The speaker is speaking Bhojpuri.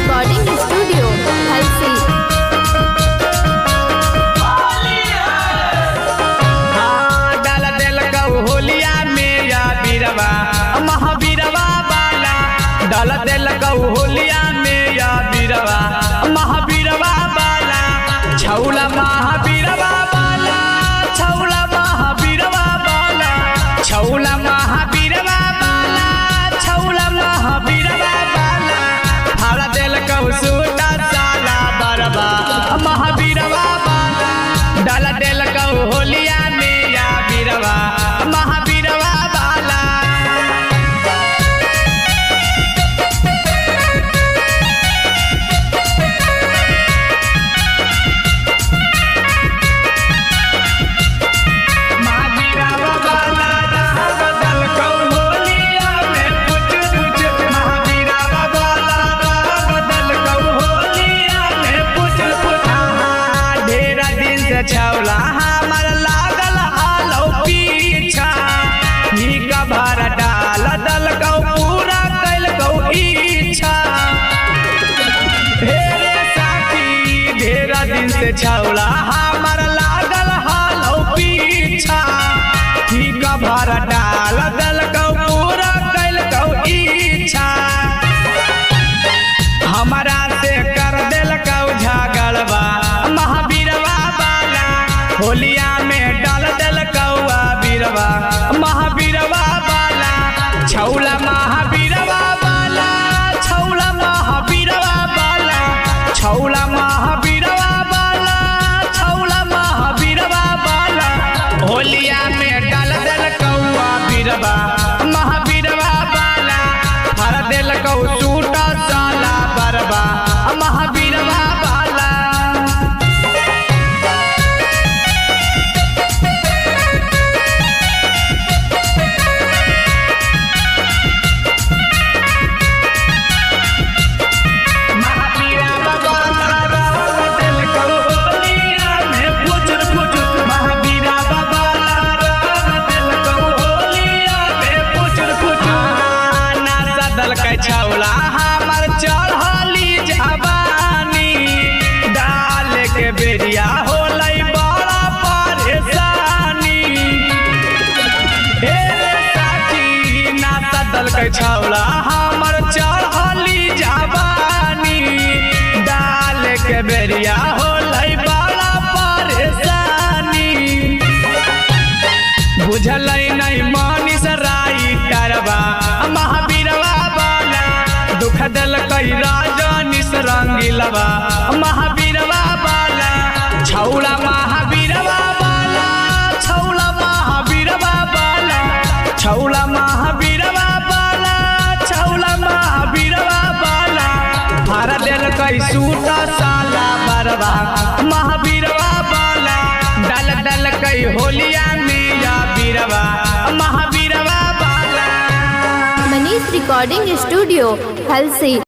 Recording studio Halsi. डाल दिल होलिया में या बीरवा महावीरवा बाला, डाल दिल होलिया में या बीरवा महावीरवा बाला, छौला महावीरवा बाला, छौला महावीरवा बाला, छौला महावीरवा बाला, छौला महावीरवा बाला, हरा दिल सूटा साला बरबा महावीरवा बाला, डाल दिल होलिया में या बीरवा महावीरवा बाला। छौला हमर लागल हालो पीछा, नीक भर डाल दल पूरा कैल इच्छा, ढेरे साथी ढेरा दिन से छौला हमर लागल हालो पीछा, नीक भर डाल दल पूरा कैल इच्छा, हमारा से कर दिल झगड़वा महावीरवा बाला, होलिया में डाल दिल बीरवा महावीरवा बाला, छौला महावीरवा बाला, छौला महावीरवा बाला, छौला महावीरवा बाला, छौला महावीरवा बाला, होलिया में डाल दिल बीरवा महावीरवा बाला, हर दिल सूटा साला बरबा महावीरवा बाला। छौला हमर चढ़ली जवानी, डाल के बेरिया होलै बड़ा परेशानी, साथी ना सदल के छौला हमर चढ़ली जवानी, डाल के बेरिया होलै बड़ा परेशानी, बुझलै नहीं मानिस राई करवा महावीरवा बाला, दुख दल राजनीश रंगीलवा महावीरवा बाला, छौला महावीरवा बाला, छौला महावीरवा बाला, छौला महावीरवा बाला, छौला महावीरवा बाला, हर दिल सूटा साला बरबा महावीरवा बाला, डल डल होलिया में या बीरवा महावीरवा बाला। Manish recording studio Halsi.